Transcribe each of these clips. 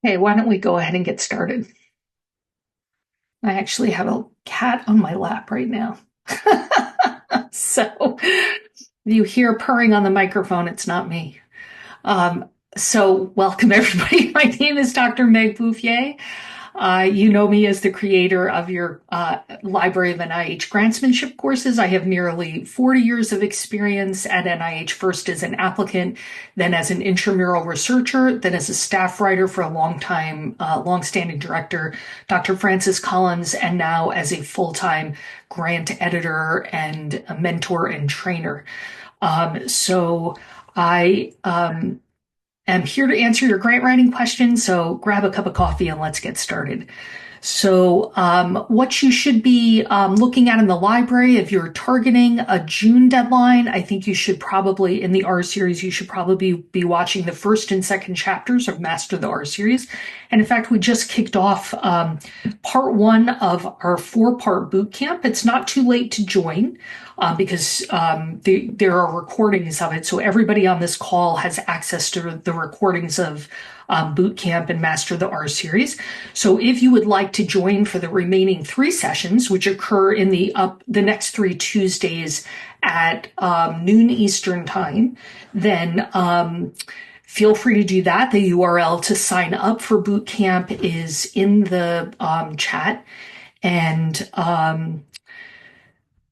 Okay, why don't we go ahead and get started? I actually have a cat on my lap right now. So you hear purring on the microphone, it's not me. So welcome everybody. My name is Dr. Meg Bouvier. You know me as the creator of your Library of NIH Grantsmanship courses. I have nearly 40 years of experience at NIH, first as an applicant, then as an intramural researcher, then as a staff writer for a long-standing director, Dr. Francis Collins, and now as a full-time grant editor and a mentor and trainer. So I am here to answer your grant writing questions, so grab a cup of coffee and let's get started. So what you should be looking at in the library, if you're targeting a June deadline, I think you should probably, in the R series, you should probably be watching the first and second chapters of Master the R series. And in fact, we just kicked off part one of our 4-part boot camp. It's not too late to join because there are recordings of it. So everybody on this call has access to the recordings of boot camp and Master the R series. So if you would like to join for the remaining 3 sessions, which occur in the next 3 Tuesdays at noon Eastern time, then feel free to do that. The URL to sign up for boot camp is in the chat. And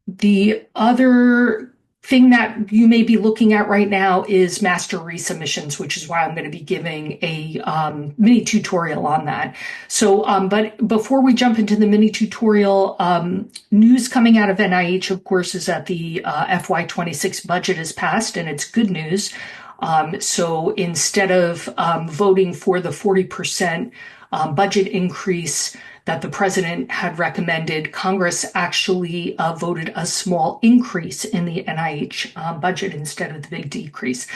the other thing that you may be looking at right now is master resubmissions, which is why I'm going to be giving a mini tutorial on that. So, but before we jump into the mini tutorial, news coming out of NIH, of course, is that the FY26 budget is passed, and it's good news. So instead of voting for the 40% budget increase that the president had recommended, Congress actually voted a small increase in the NIH budget instead of the big decrease.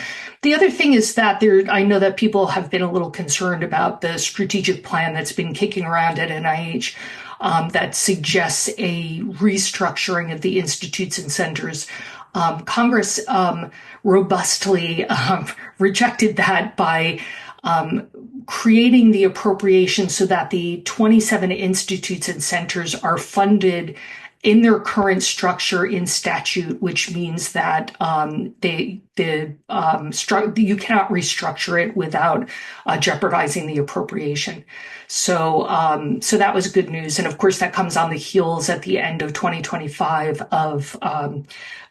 The other thing is that I know that people have been a little concerned about the strategic plan that's been kicking around at NIH that suggests a restructuring of the institutes and centers. Congress robustly rejected that by creating the appropriation so that the 27 institutes and centers are funded in their current structure in statute, which means that you cannot restructure it without jeopardizing the appropriation. So that was good news. And of course, that comes on the heels at the end of 2025 of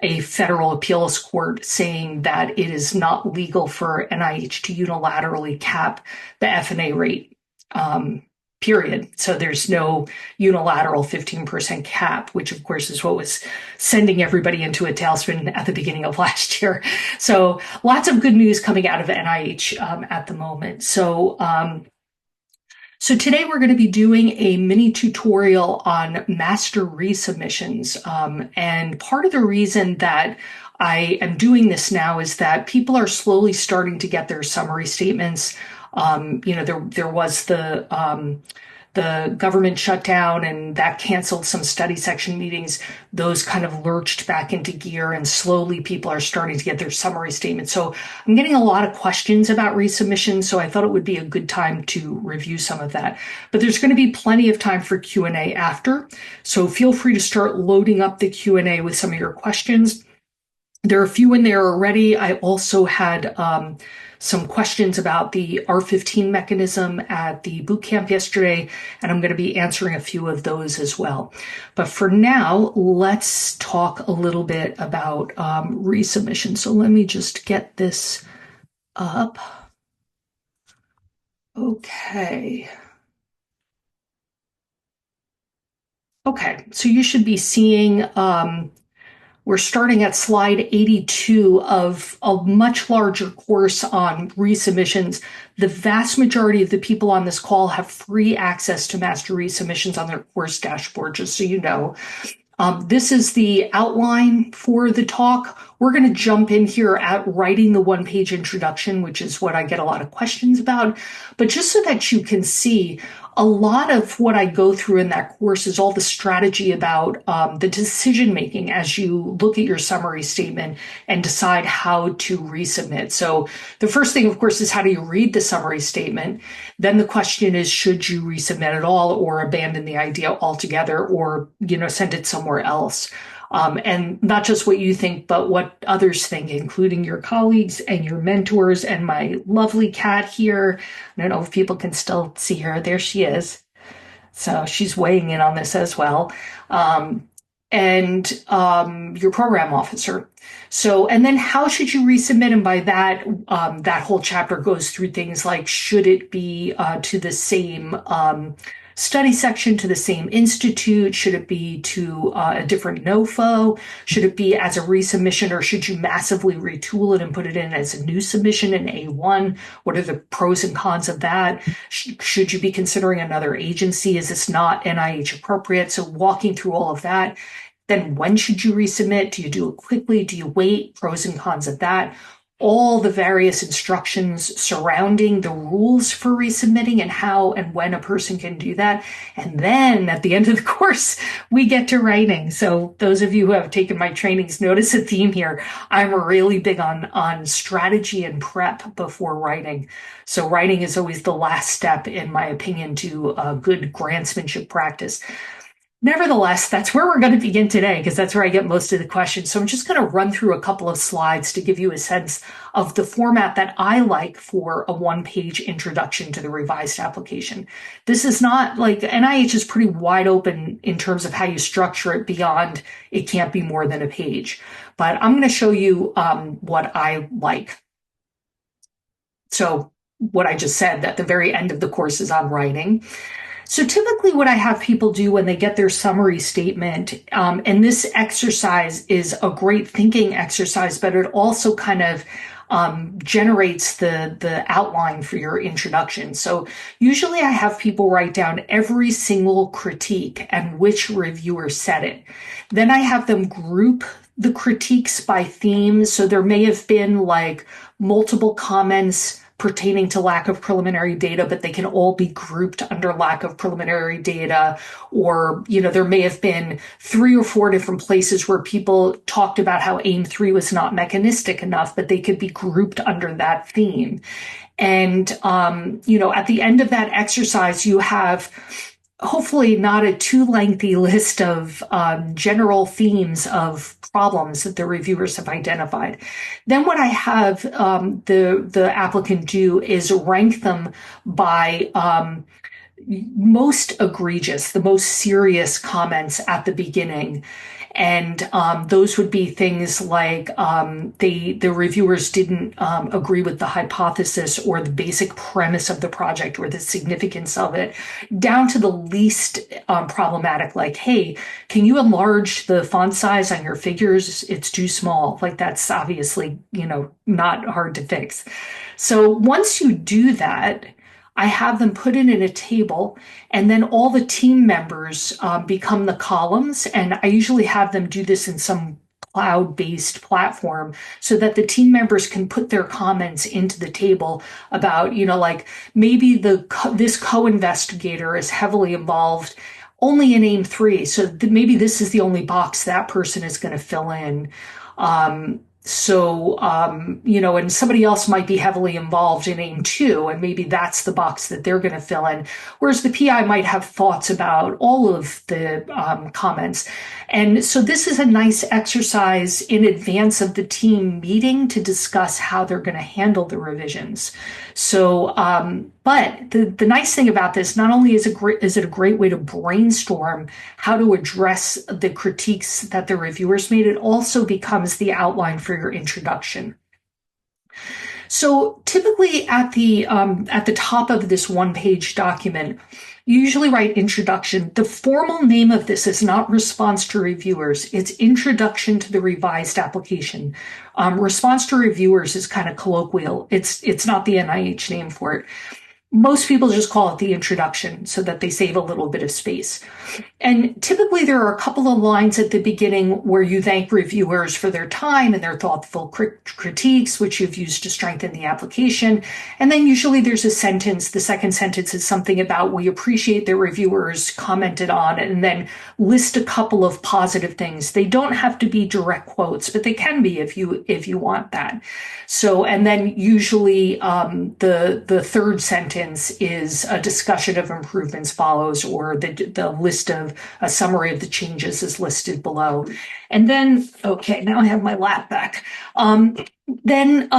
a federal appeals court saying that it is not legal for NIH to unilaterally cap the F&A rate. Period. So there's no unilateral 15% cap, which of course is what was sending everybody into a tailspin at the beginning of last year. So lots of good news coming out of NIH at the moment. So today we're going to be doing a mini tutorial on master resubmissions. And part of the reason that I am doing this now is that people are slowly starting to get their summary statements. There was the government shutdown and that canceled some study section meetings. Those kind of lurched back into gear and slowly people are starting to get their summary statements. So I'm getting a lot of questions about resubmission. So I thought it would be a good time to review some of that, but there's going to be plenty of time for Q&A after. So feel free to start loading up the Q&A with some of your questions. There are a few in there already. I also had some questions about the R15 mechanism at the boot camp yesterday, and I'm going to be answering a few of those as well. But for now, let's talk a little bit about resubmission. So let me just get this up. Okay. Okay, so you should be seeing we're starting at slide 82 of a much larger course on resubmissions. The vast majority of the people on this call have free access to master resubmissions on their course dashboard, just so you know. This is the outline for the talk. We're going to jump in here at writing the 1-page introduction, which is what I get a lot of questions about. But just so that you can see, a lot of what I go through in that course is all the strategy about the decision making as you look at your summary statement and decide how to resubmit. So the first thing, of course, is how do you read the summary statement? Then the question is, should you resubmit at all or abandon the idea altogether or, send it somewhere else? And not just what you think, but what others think, including your colleagues and your mentors and my lovely cat here. I don't know if people can still see her. There she is. So she's weighing in on this as well. And your program officer. So, and then how should you resubmit? And by that, that whole chapter goes through things like, should it be to the same study section, to the same institute? Should it be to a different NOFO? Should it be as a resubmission, or should you massively retool it and put it in as a new submission in A1? What are the pros and cons of that? Should you be considering another agency? Is this not NIH appropriate? So walking through all of that. Then when should you resubmit? Do you do it quickly? Do you wait? Pros and cons of that. All the various instructions surrounding the rules for resubmitting and how and when a person can do that. And then at the end of the course, we get to writing. So those of you who have taken my trainings, notice a theme here. I'm really big on strategy and prep before writing. So writing is always the last step, in my opinion, to a good grantsmanship practice. Nevertheless, that's where we're going to begin today, because that's where I get most of the questions. So I'm just going to run through a couple of slides to give you a sense of the format that I like for a one-page introduction to the revised application. This is not like NIH is pretty wide open in terms of how you structure it beyond it can't be more than a page. But I'm going to show you what I like. So what I just said, at the very end of the course is on writing. So typically what I have people do when they get their summary statement, and this exercise is a great thinking exercise, but it also kind of generates the outline for your introduction. So usually I have people write down every single critique and which reviewer said it. Then I have them group the critiques by themes. So there may have been like multiple comments pertaining to lack of preliminary data, but they can all be grouped under lack of preliminary data. Or, there may have been 3 or 4 different places where people talked about how AIM-3 was not mechanistic enough, but they could be grouped under that theme. And, at the end of that exercise, you have hopefully not a too lengthy list of general themes of problems that the reviewers have identified. Then what I have the applicant do is rank them by most egregious, the most serious comments at the beginning. And those would be things like the reviewers didn't agree with the hypothesis or the basic premise of the project or the significance of it, down to the least problematic, like, hey, can you enlarge the font size on your figures? It's too small. Like, that's obviously, not hard to fix. So once you do that, I have them put it in a table, and then all the team members become the columns. And I usually have them do this in some cloud-based platform so that the team members can put their comments into the table about, like maybe this co-investigator is heavily involved only in AIM-3. So maybe this is the only box that person is going to fill in. And somebody else might be heavily involved in AIM-2, and maybe that's the box that they're going to fill in. Whereas the PI might have thoughts about all of the comments. And so this is a nice exercise in advance of the team meeting to discuss how they're going to handle the revisions. So, but the nice thing about this, not only is it a great way to brainstorm how to address the critiques that the reviewers made, it also becomes the outline for your introduction. So typically at the top of this one-page document, you usually write introduction. The formal name of this is not response to reviewers. It's introduction to the revised application. Response to reviewers is kind of colloquial. It's not the NIH name for it. Most people just call it the introduction so that they save a little bit of space. And typically there are a couple of lines at the beginning where you thank reviewers for their time and their thoughtful critiques, which you've used to strengthen the application. And then usually there's a sentence. The second sentence is something about we appreciate that reviewers commented on, and then list a couple of positive things. They don't have to be direct quotes, but they can be if you want that. So, and then usually the third sentence is a discussion of improvements follows, or the list of a summary of the changes is listed below. And then, okay, now I have my lap back. Then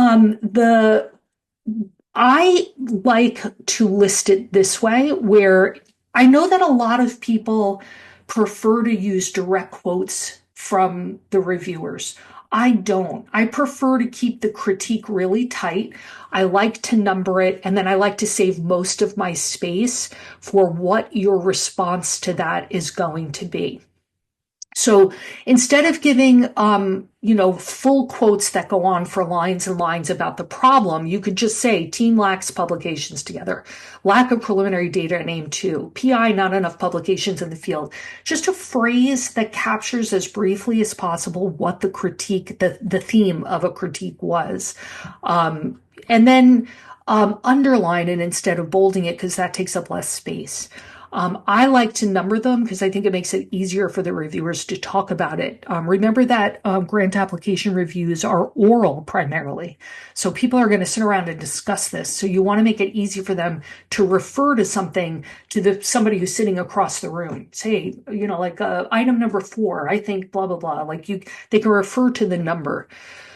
I like to list it this way, where I know that a lot of people prefer to use direct quotes from the reviewers. I don't. I prefer to keep the critique really tight. I like to number it, and then I like to save most of my space for what your response to that is going to be. So instead of giving, full quotes that go on for lines and lines about the problem, you could just say team lacks publications together, lack of preliminary data in AIM2, PI not enough publications in the field. Just a phrase that captures as briefly as possible what the critique, the theme of a critique was. And then underline it instead of bolding it, because that takes up less space. I like to number them because I think it makes it easier for the reviewers to talk about it. Remember that grant application reviews are oral primarily. So people are going to sit around and discuss this. So you want to make it easy for them to refer to something to somebody who's sitting across the room. Say, like item number 4, I think blah, blah, blah. They can refer to the number.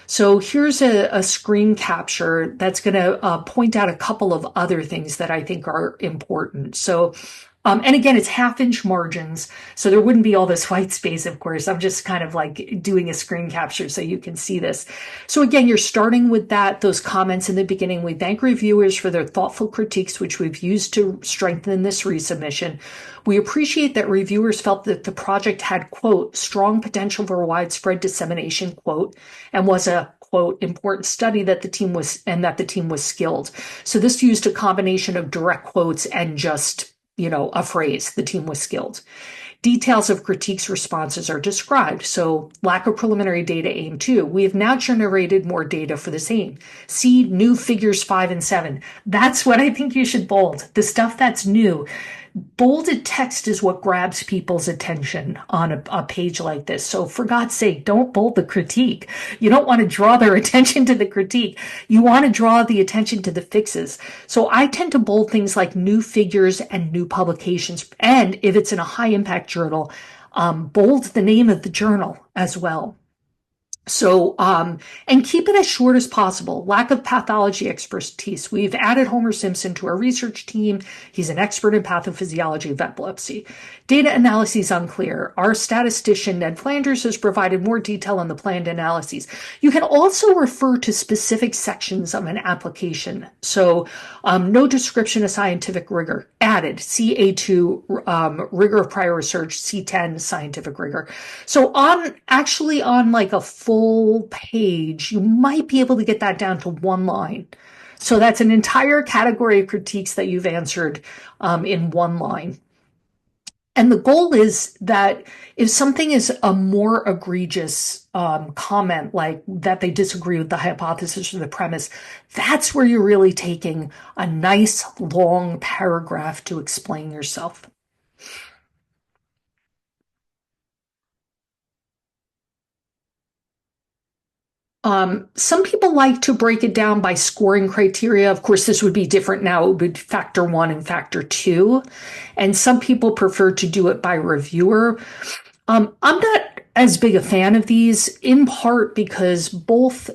So here's a screen capture that's going to point out a couple of other things that I think are important. So and again, it's 1/2-inch margins, so there wouldn't be all this white space, of course. I'm just kind of like doing a screen capture so you can see this. So again, you're starting with those comments in the beginning. We thank reviewers for their thoughtful critiques, which we've used to strengthen this resubmission. We appreciate that reviewers felt that the project had, quote, strong potential for widespread dissemination, quote, and was a, quote, important study that the team was skilled. So this used a combination of direct quotes and just a phrase, the team was skilled. Details of critiques responses are described. So lack of preliminary data AIM2. We have now generated more data for the same. See new figures 5 and 7. That's what I think you should bold. The stuff that's new. Bolded text is what grabs people's attention on a page like this. So for God's sake, don't bold the critique. You don't want to draw their attention to the critique. You want to draw the attention to the fixes. So I tend to bold things like new figures and new publications. And if it's in a high impact journal, bold the name of the journal as well. So, and keep it as short as possible. Lack of pathology expertise. We've added Homer Simpson to our research team. He's an expert in pathophysiology of epilepsy. Data analyses unclear. Our statistician, Ned Flanders, has provided more detail on the planned analyses. You can also refer to specific sections of an application. So, no description of scientific rigor. Added. CA2, rigor of prior research. C10, scientific rigor. So on like a full page, you might be able to get that down to 1 line. So that's an entire category of critiques that you've answered in 1 line. And the goal is that if something is a more egregious comment, like that they disagree with the hypothesis or the premise, that's where you're really taking a nice long paragraph to explain yourself. Some people like to break it down by scoring criteria. Of course, this would be different now. It would be factor 1 and factor 2. And some people prefer to do it by reviewer. I'm not as big a fan of these, in part because both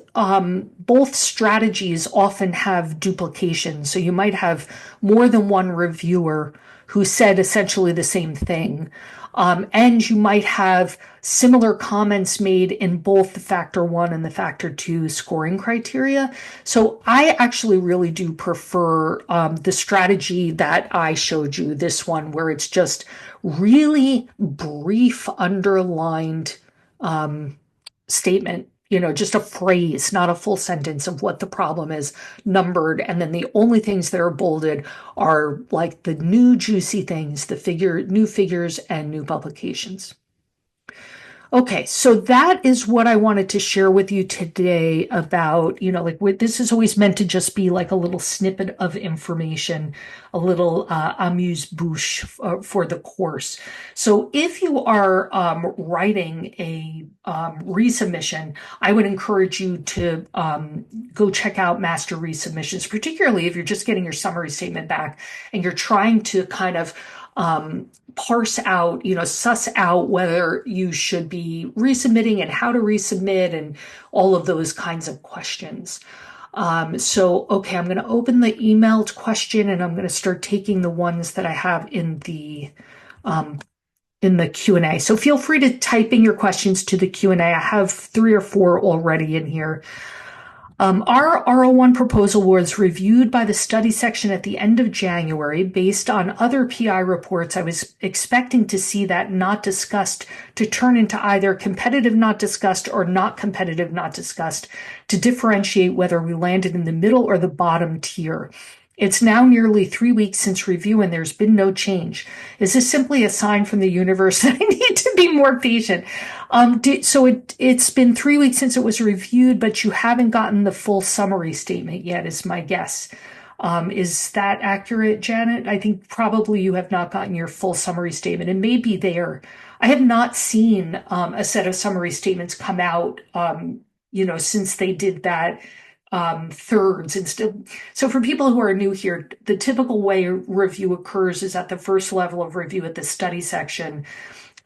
strategies often have duplication. So you might have more than one reviewer who said essentially the same thing. And you might have similar comments made in both the factor 1 and the factor 2 scoring criteria. So I actually really do prefer the strategy that I showed you, this one, where it's just really brief underlined statement just a phrase, not a full sentence of what the problem is, numbered. And then the only things that are bolded are like the new juicy things, new figures and new publications. Okay, so that is what I wanted to share with you today about, this is always meant to just be like a little snippet of information, a little amuse-bouche for the course. So if you are writing a resubmission, I would encourage you to go check out Master Resubmissions, particularly if you're just getting your summary statement back and you're trying to kind of parse out, suss out whether you should be resubmitting and how to resubmit and all of those kinds of questions. Okay, I'm going to open the emailed question and I'm going to start taking the ones that I have in the Q&A. So feel free to type in your questions to the Q&A. I have 3 or 4 already in here. Our R01 proposal was reviewed by the study section at the end of January. Based on other PI reports, I was expecting to see that not discussed to turn into either competitive not discussed or not competitive not discussed to differentiate whether we landed in the middle or the bottom tier. It's now nearly 3 weeks since review and there's been no change. Is this simply a sign from the universe that I need to be more patient? It's been 3 weeks since it was reviewed, but you haven't gotten the full summary statement yet, is my guess. Is that accurate, Janet? I think probably you have not gotten your full summary statement. It may be there. I have not seen a set of summary statements come out, since they did that thirds instead. So for people who are new here, the typical way review occurs is at the first level of review at the study section.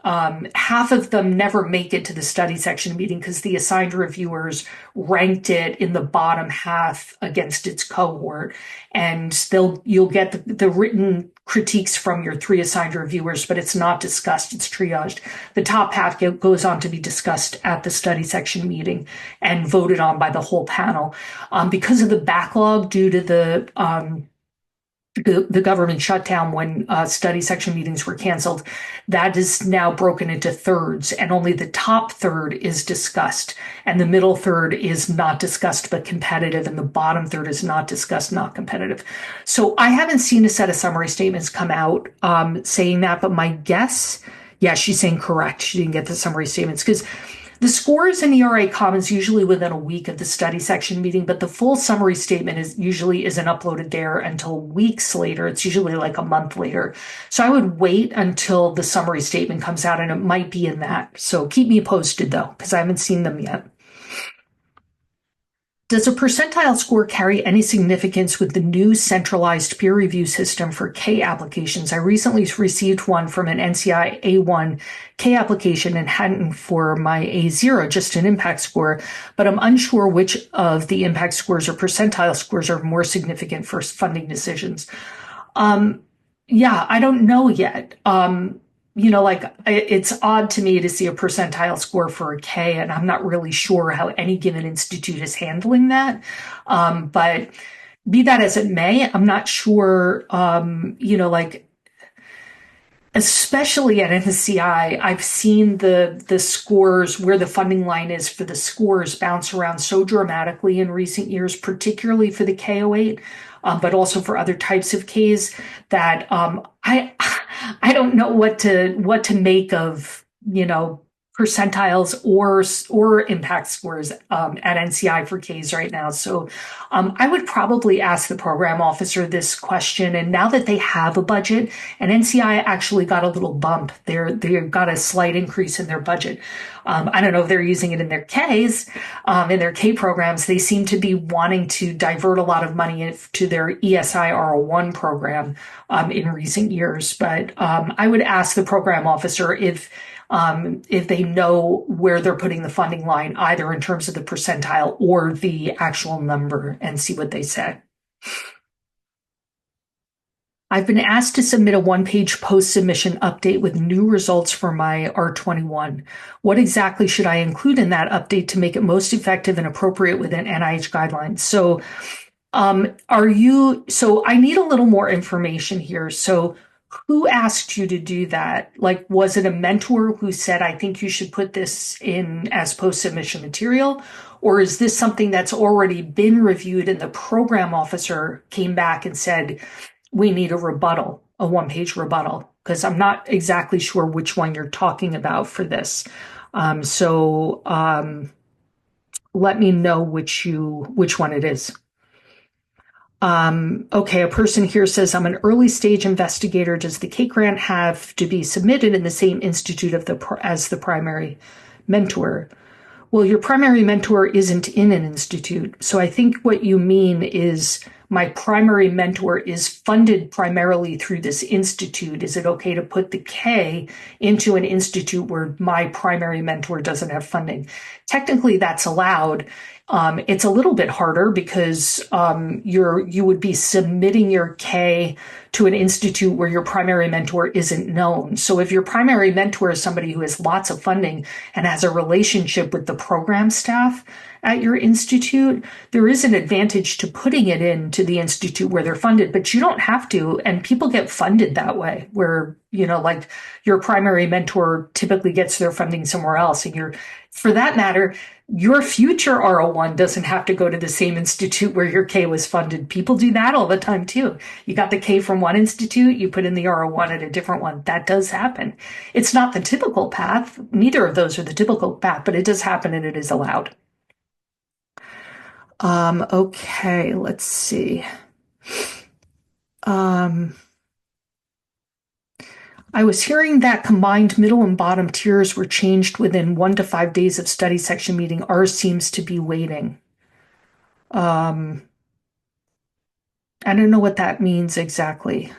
Half of them never make it to the study section meeting because the assigned reviewers ranked it in the bottom half against its cohort. And you'll get the written critiques from your 3 assigned reviewers, but it's not discussed, it's triaged. The top half goes on to be discussed at the study section meeting and voted on by the whole panel. Because of the backlog due to the government shutdown when study section meetings were canceled, that is now broken into thirds, and only the top third is discussed, and the middle third is not discussed but competitive, and the bottom third is not discussed, not competitive. So I haven't seen a set of summary statements come out saying that, but my guess, yeah, she's saying correct. She didn't get the summary statements because the scores in ERA Commons usually within a week of the study section meeting, but the full summary statement usually isn't uploaded there until weeks later. It's usually like a month later. So I would wait until the summary statement comes out, and it might be in that. So keep me posted though, because I haven't seen them yet. Does a percentile score carry any significance with the new centralized peer review system for K applications? I recently received one from an NCI A1 K application and hadn't for my A0, just an impact score, but I'm unsure which of the impact scores or percentile scores are more significant for funding decisions. Yeah, I don't know yet. It's odd to me to see a percentile score for a K, and I'm not really sure how any given institute is handling that. But be that as it may, I'm not sure, especially at NCI, I've seen the scores where the funding line is for the scores bounce around so dramatically in recent years, particularly for the K08. But also for other types of Ks that I don't know what to make of, percentiles or impact scores at NCI for Ks right now. So I would probably ask the program officer this question. And now that they have a budget, and NCI actually got a little bump, they got a slight increase in their budget. I don't know if they're using it in their Ks, in their K programs. They seem to be wanting to divert a lot of money to their ESI R01 program in recent years. But I would ask the program officer if they know where they're putting the funding line, either in terms of the percentile or the actual number, and see what they say. I've been asked to submit a one-page post-submission update with new results for my R21. What exactly should I include in that update to make it most effective and appropriate within NIH guidelines? So I need a little more information here. So Who asked you to do that? Like, was it a mentor who said, I think you should put this in as post-submission material? Or is this something that's already been reviewed and the program officer came back and said, we need a rebuttal, a one-page rebuttal? Because I'm not exactly sure which one you're talking about for this. Let me know which one it is. Okay, a person here says, I'm an early stage investigator. Does the K grant have to be submitted in the same institute as the primary mentor? Well, your primary mentor isn't in an institute. So I think what you mean is my primary mentor is funded primarily through this institute. Is it okay to put the K into an institute where my primary mentor doesn't have funding? Technically, that's allowed. It's a little bit harder because you would be submitting your K to an institute where your primary mentor isn't known. So if your primary mentor is somebody who has lots of funding and has a relationship with the program staff at your institute, there is an advantage to putting it into the institute where they're funded, but you don't have to. And people get funded that way, where, like your primary mentor typically gets their funding somewhere else. And for that matter, your future R01 doesn't have to go to the same institute where your K was funded. People do that all the time too. You got the K from one institute, you put in the R01 at a different one. That does happen. It's not the typical path. Neither of those are the typical path, but it does happen and it is allowed. Okay, let's see. I was hearing that combined middle and bottom tiers were changed within 1 to 5 days of study section meeting. Ours seems to be waiting. I don't know what that means exactly.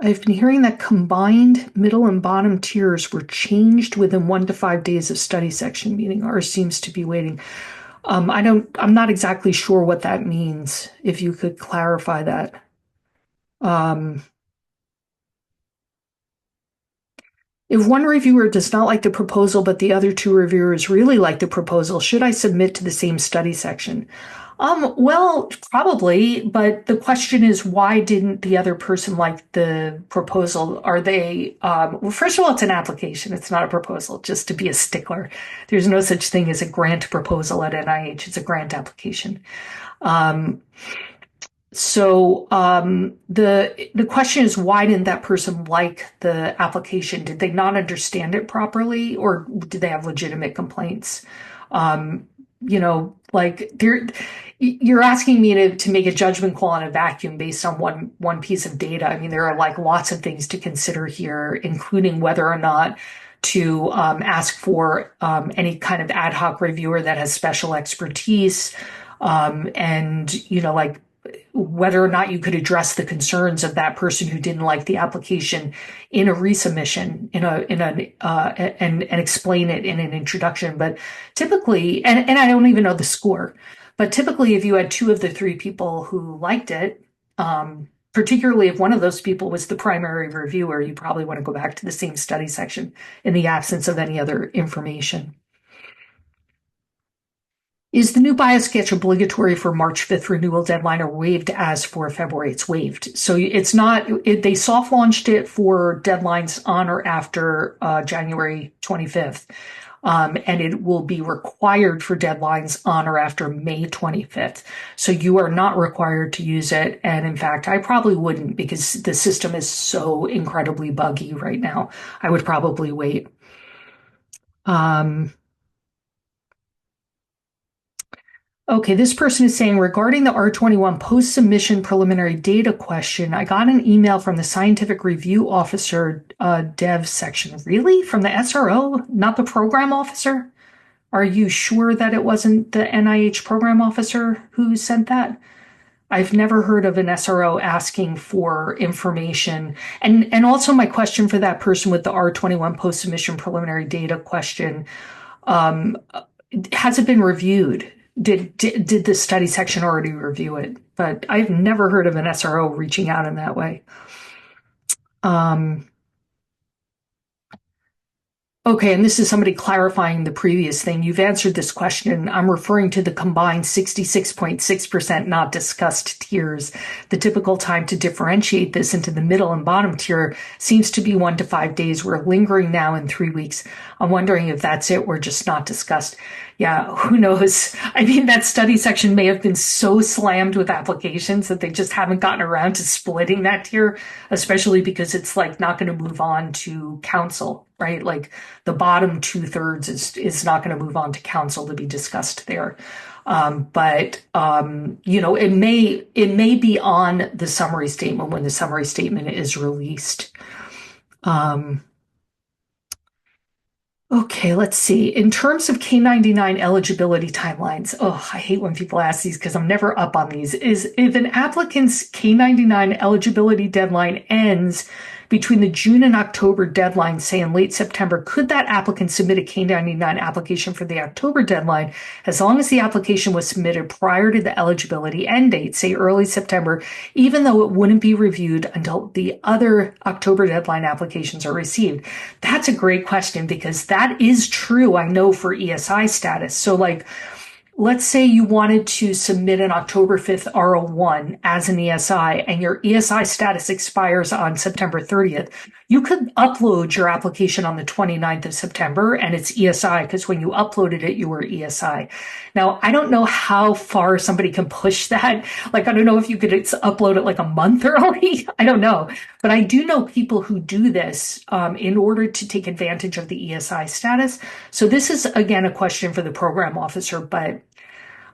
I've been hearing that combined middle and bottom tiers were changed within 1 to 5 days of study section meeting. Ours seems to be waiting. I'm not exactly sure what that means. If you could clarify that. If one reviewer does not like the proposal, but the other 2 reviewers really like the proposal, should I submit to the same study section? Well, probably, but the question is, why didn't the other person like the proposal? Are they, well, first of all, it's an application. It's not a proposal, just to be a stickler. There's no such thing as a grant proposal at NIH. It's a grant application. The question is, why didn't that person like the application? Did they not understand it properly, or did they have legitimate complaints? You're asking me to make a judgment call on a vacuum based on one piece of data. I mean, there are like lots of things to consider here, including whether or not to ask for any kind of ad hoc reviewer that has special expertise, and like whether or not you could address the concerns of that person who didn't like the application in a resubmission, and explain it in an introduction. But typically, and I don't even know the score, but typically, if you had 2 of the 3 people who liked it, particularly if one of those people was the primary reviewer, you probably want to go back to the same study section in the absence of any other information. Is the new biosketch obligatory for March 5th renewal deadline or waived as for February? It's waived. So it's not, they soft launched it for deadlines on or after January 25th. And it will be required for deadlines on or after May 25th. So you are not required to use it. And in fact, I probably wouldn't, because the system is so incredibly buggy right now. I would probably wait. Okay, this person is saying, regarding the R21 post-submission preliminary data question, I got an email from the scientific review officer dev section. Really? From the SRO, not the program officer? Are you sure that it wasn't the NIH program officer who sent that? I've never heard of an SRO asking for information. And also my question for that person with the R21 post-submission preliminary data question, has it been reviewed? Did the study section already review it? But I've never heard of an SRO reaching out in that way. Okay, and this is somebody clarifying the previous thing. You've answered this question. I'm referring to the combined 66.6% not discussed tiers. The typical time to differentiate this into the middle and bottom tier seems to be 1 to 5 days. We're lingering now in 3 weeks. I'm wondering if that's it. We're just not discussed. Yeah, who knows? I mean, that study section may have been so slammed with applications that they just haven't gotten around to splitting that tier, especially because it's like not going to move on to council, right? Like the bottom 2/3 is not going to move on to council to be discussed there. But it may be on the summary statement when the summary statement is released. Um, Okay, let's see. In terms of K-99 eligibility timelines, I hate when people ask these because I'm never up on these. Is if an applicant's K-99 eligibility deadline ends between the June and October deadline, say in late September, could that applicant submit a K-99 application for the October deadline as long as the application was submitted prior to the eligibility end date, say early September, even though it wouldn't be reviewed until the other October deadline applications are received? That's a great question because that is true, I know, for ESI status. So, like, let's say you wanted to submit an October 5th R01 as an ESI and your ESI status expires on September 30th. You could upload your application on the 29th of September and it's ESI because when you uploaded it, you were ESI. Now, I don't know how far somebody can push that. Like, I don't know if you could upload it like a month early. I don't know. But I do know people who do this in order to take advantage of the ESI status. So this is, again, a question for the program officer, but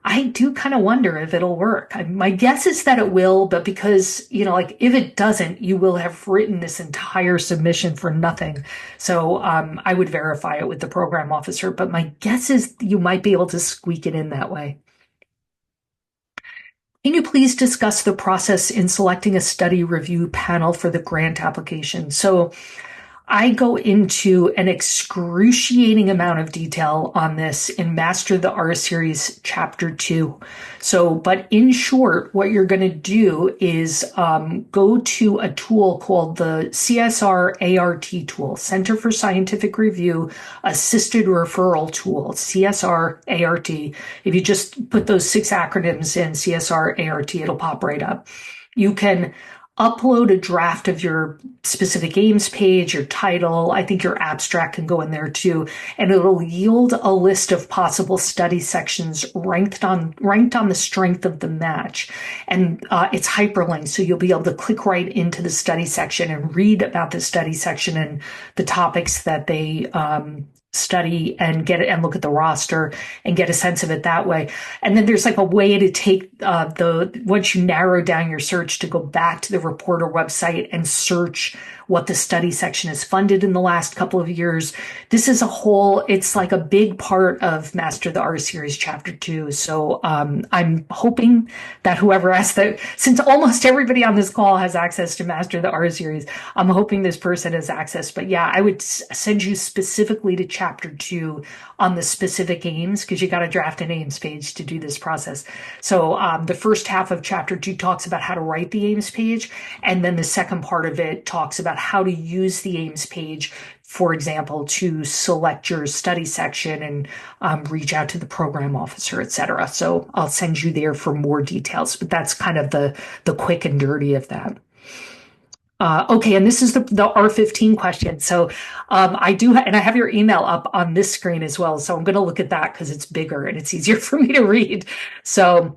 I do kind of wonder if it'll work. My guess is that it will, but because, like if it doesn't, you will have written this entire submission for nothing. So I would verify it with the program officer, but my guess is you might be able to squeak it in that way. Can you please discuss the process in selecting a study review panel for the grant application? So I go into an excruciating amount of detail on this in Master the R Series Chapter 2. So, but in short, what you're going to do is go to a tool called the CSR ART tool, Center for Scientific Review Assisted Referral Tool, CSR ART. If you just put those 6 acronyms in CSR ART, it'll pop right up. You can upload a draft of your specific aims page, your title. I think your abstract can go in there too. And it'll yield a list of possible study sections ranked on the strength of the match. And it's hyperlinked. So you'll be able to click right into the study section and read about the study section and the topics that they study and get it and look at the roster and get a sense of it that way. And then there's like a way to take once you narrow down your search to go back to the reporter website and search what the study section has funded in the last couple of years. This is it's like a big part of Master the R Series Chapter 2. So I'm hoping that whoever asked that, since almost everybody on this call has access to Master the R Series, I'm hoping this person has access. But yeah, I would send you specifically to Chapter 2 on the specific aims because you got to draft an aims page to do this process. So the first half of Chapter 2 talks about how to write the aims page. And then the second part of it talks about how to use the aims page, for example, to select your study section and reach out to the program officer, et cetera. So I'll send you there for more details, but that's kind of the quick and dirty of that. Okay, and this is the R15 question. So I do, and I have your email up on this screen as well. So I'm going to look at that because it's bigger and it's easier for me to read. So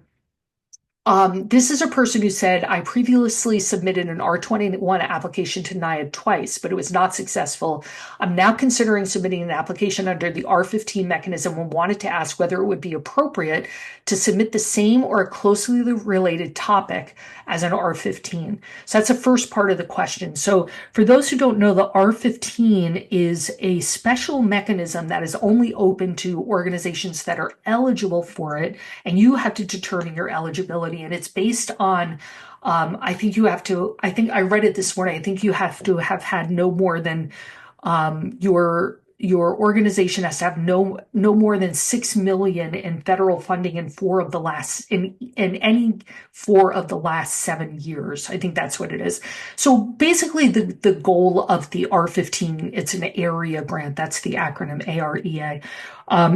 this is a person who said, I previously submitted an R21 application to NIH twice, but it was not successful. I'm now considering submitting an application under the R15 mechanism and wanted to ask whether it would be appropriate to submit the same or a closely related topic as an R15. So that's the first part of the question. So for those who don't know, the R15 is a special mechanism that is only open to organizations that are eligible for it, and you have to determine your eligibility. And it's based on, I think I read it this morning. I think you have to have had no more than your your organization has to have no more than 6 million in federal funding in any 4 of the last 7 years. I think that's what it is. So basically the goal of the R15, it's an area grant, that's the acronym AREA,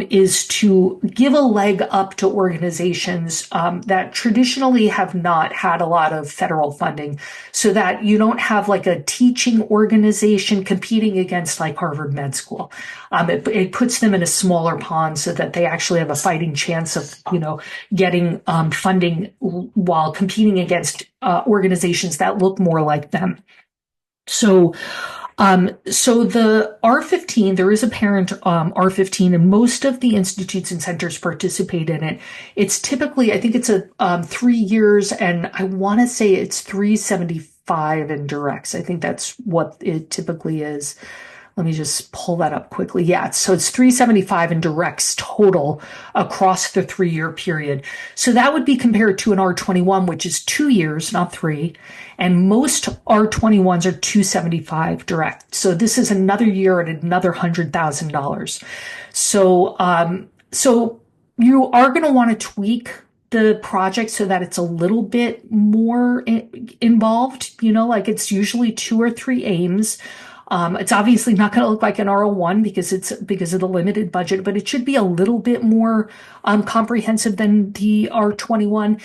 is to give a leg up to organizations that traditionally have not had a lot of federal funding, so that you don't have like a teaching organization competing against like Harvard Med School. It puts them in a smaller pond so that they actually have a fighting chance of, getting funding while competing against organizations that look more like them. So the R15, there is a parent R15, and most of the institutes and centers participate in it. It's typically, I think it's 3 years, and I want to say it's 375 in directs. I think that's what it typically is. Let me just pull that up quickly. Yeah, so it's 375 in directs total across the 3-year period. So that would be compared to an R21, which is 2 years, not 3. And most R21s are 275 direct. So this is another year at another $100,000. So you are going to want to tweak the project so that it's a little bit more involved. Like it's usually 2 or 3 aims. It's obviously not going to look like an R01 because of the limited budget, but it should be a little bit more comprehensive than the R21.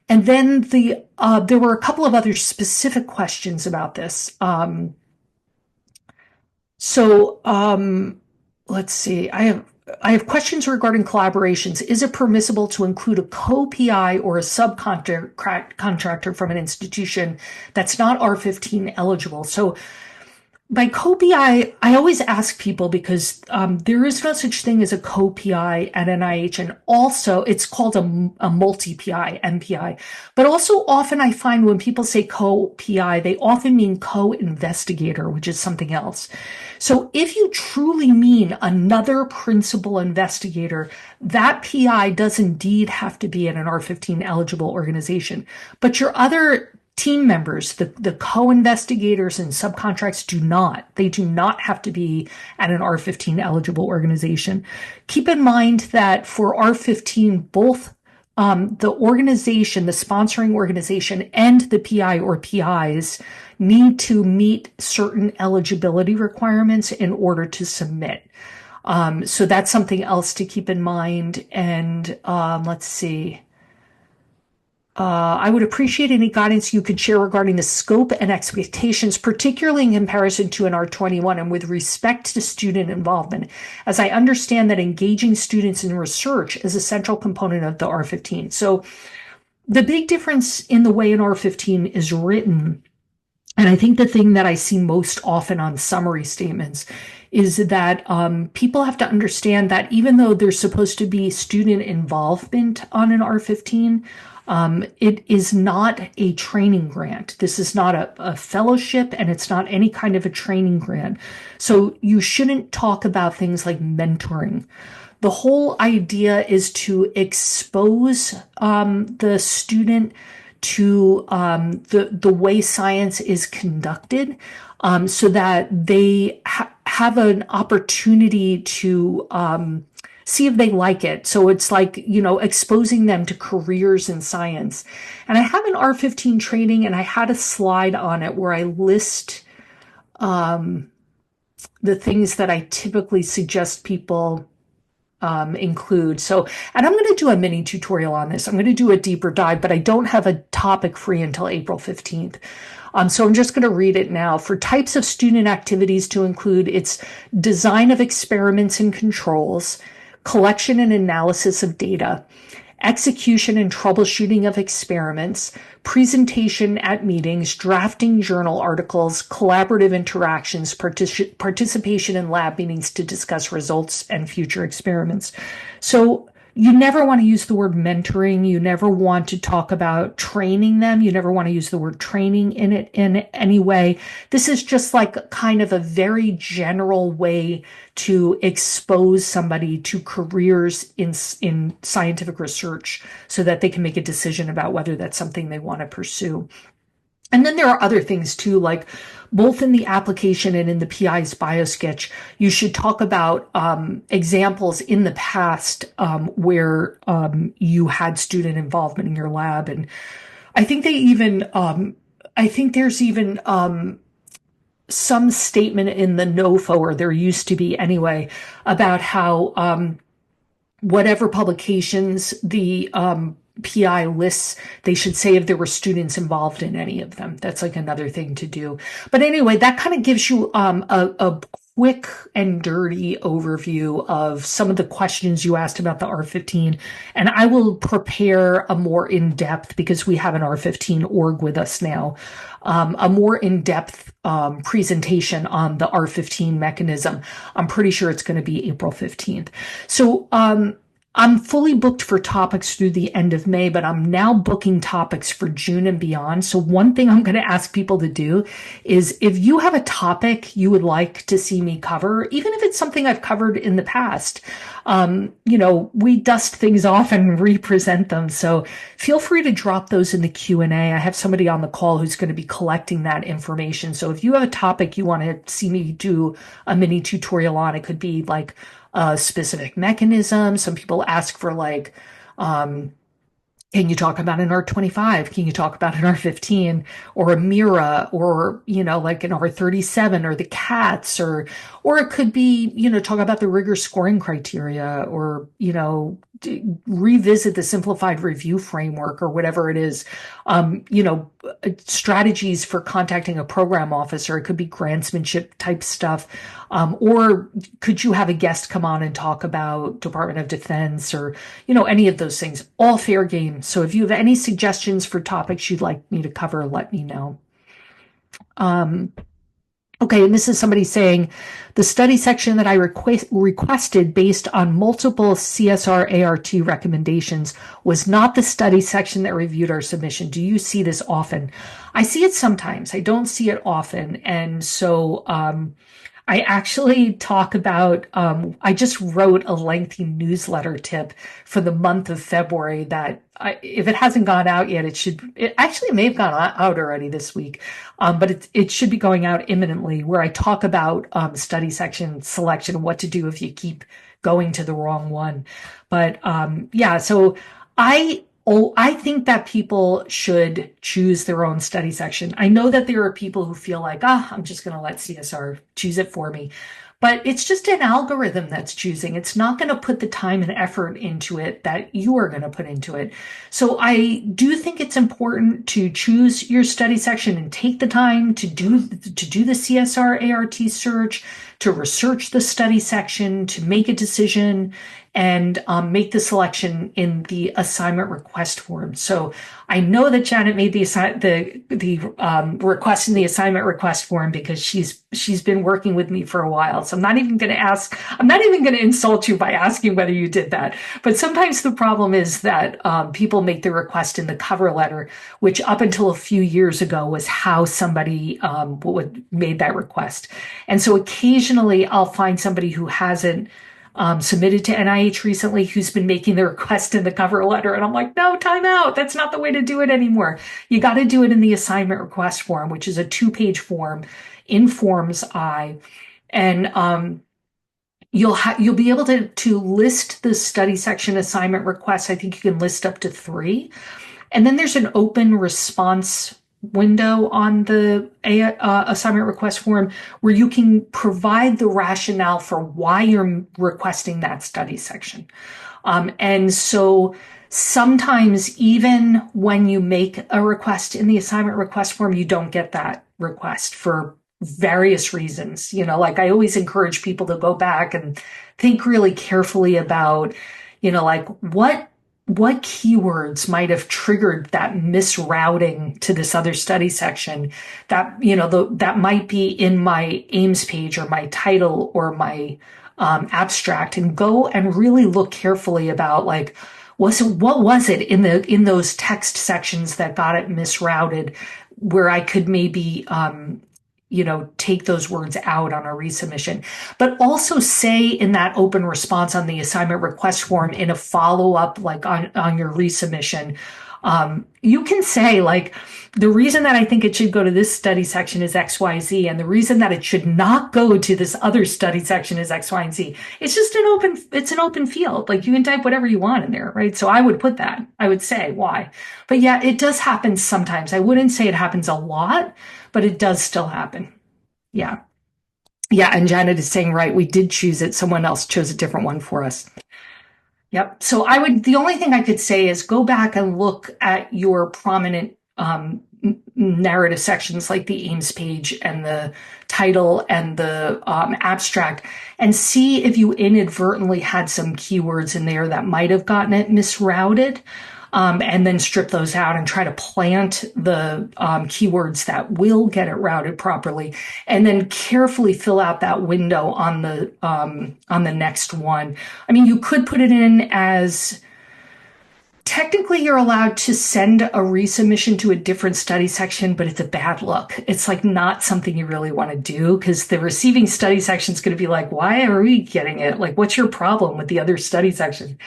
And then there were a couple of other specific questions about this. Let's see. I have questions regarding collaborations. Is it permissible to include a co-PI or a subcontractor from an institution that's not R15 eligible? So by co-PI, I always ask people because there is no such thing as a co-PI at NIH, and also it's called a multi-PI, MPI. But also often I find when people say co-PI, they often mean co-investigator, which is something else. So if you truly mean another principal investigator, that PI does indeed have to be in an R15 eligible organization. But your other team members, the co-investigators and subcontracts do not. They do not have to be at an R15 eligible organization. Keep in mind that for R15, both the organization, the sponsoring organization, and the PI or PIs need to meet certain eligibility requirements in order to submit. So that's something else to keep in mind. And let's see. I would appreciate any guidance you could share regarding the scope and expectations, particularly in comparison to an R21 and with respect to student involvement, as I understand that engaging students in research is a central component of the R15. So the big difference in the way an R15 is written, and I think the thing that I see most often on summary statements, is that people have to understand that even though there's supposed to be student involvement on an R15, it is not a training grant. This is not a fellowship, and it's not any kind of a training grant. So you shouldn't talk about things like mentoring. The whole idea is to expose the student to the way science is conducted, so that they have an opportunity to see if they like it. So it's like, exposing them to careers in science. And I have an R15 training, and I had a slide on it where I list the things that I typically suggest people include. So, and I'm going to do a mini tutorial on this. I'm going to do a deeper dive, but I don't have a topic free until April 15th. So I'm just going to read it now. For types of student activities to include, it's design of experiments and controls, collection and analysis of data, execution and troubleshooting of experiments, presentation at meetings, drafting journal articles, collaborative interactions, participation in lab meetings to discuss results and future experiments. So you never want to use the word mentoring. You never want to talk about training them. You never want to use the word training in it in any way. This is just like kind of a very general way to expose somebody to careers in scientific research so that they can make a decision about whether that's something they want to pursue. And then there are other things too, like both in the application and in the PI's biosketch, you should talk about examples in the past where you had student involvement in your lab. And I think I think there's even some statement in the NOFO, or there used to be anyway, about how whatever publications the PI lists, they should say if there were students involved in any of them. That's like another thing to do. But anyway, that kind of gives you a quick and dirty overview of some of the questions you asked about the R15. And I will prepare a more in-depth, because we have an R15 org with us now, a more in-depth presentation on the R15 mechanism. I'm pretty sure it's going to be April 15th. So I'm fully booked for topics through the end of May, but I'm now booking topics for June and beyond. So one thing I'm going to ask people to do is, if you have a topic you would like to see me cover, even if it's something I've covered in the past, we dust things off and represent them. So feel free to drop those in the Q&A. I have somebody on the call who's going to be collecting that information. So if you have a topic you want to see me do a mini tutorial on, it could be like a specific mechanism. Some people ask for like, can you talk about an R25? Can you talk about an R15 or a MIRA, or, like an R37 or the CATS, or it could be, talk about the rigor scoring criteria, or, revisit the simplified review framework, or whatever it is. Strategies for contacting a program officer. It could be grantsmanship type stuff. Or could you have a guest come on and talk about Department of Defense, or, any of those things? All fair game. So if you have any suggestions for topics you'd like me to cover, let me know. Okay, and this is somebody saying, the study section that I requested based on multiple CSR ART recommendations was not the study section that reviewed our submission. Do you see this often? I see it sometimes. I don't see it often. And so I actually talk about, I just wrote a lengthy newsletter tip for the month of February that if it hasn't gone out yet, it actually may have gone out already this week, but it should be going out imminently, where I talk about study section selection, what to do if you keep going to the wrong one. But so I think that people should choose their own study section. I know that there are people who feel like, I'm just going to let CSR choose it for me. But it's just an algorithm that's choosing. It's not going to put the time and effort into it that you are going to put into it. So I do think it's important to choose your study section and take the time to do the CSR ART search, to research the study section, to make a decision, and make the selection in the assignment request form. So I know that Janet made the request in the assignment request form because she's been working with me for a while. So I'm not even going to insult you by asking whether you did that. But sometimes the problem is that people make the request in the cover letter, which up until a few years ago was how somebody made that request. And so occasionally I'll find somebody who hasn't submitted to NIH recently who's been making the request in the cover letter. And I'm like, no, time out. That's not the way to do it anymore. You got to do it in the assignment request form, which is a 2-page form in Forms I. And you'll be able to list the study section assignment requests. I think you can list up to 3. And then there's an open response window on the assignment request form where you can provide the rationale for why you're requesting that study section. And so sometimes even when you make a request in the assignment request form, you don't get that request for various reasons. Like I always encourage people to go back and think really carefully about, like what keywords might have triggered that misrouting to this other study section that, that might be in my Ames page or my title or my abstract, and go and really look carefully about like, what was it in those text sections that got it misrouted, where I could maybe, take those words out on a resubmission, but also say in that open response on the assignment request form in a follow-up, like on your resubmission, You can say, like, the reason that I think it should go to this study section is XYZ, and the reason that it should not go to this other study section is X, Y, and Z. It's an open field. Like, you can type whatever you want in there, right? So I would put that. I would say why. But yeah, it does happen sometimes. I wouldn't say it happens a lot, but it does still happen. Yeah. Yeah. And Janet is saying, right, we did choose it. Someone else chose a different one for us. Yep. So the only thing I could say is go back and look at your prominent narrative sections like the aims page and the title and the abstract, and see if you inadvertently had some keywords in there that might have gotten it misrouted. And then strip those out and try to plant the keywords that will get it routed properly, and then carefully fill out that window on the next one. I mean, you could put it in as technically you're allowed to send a resubmission to a different study section, but it's a bad look. It's like not something you really want to do, because the receiving study section is going to be like, why are we getting it? Like, what's your problem with the other study section?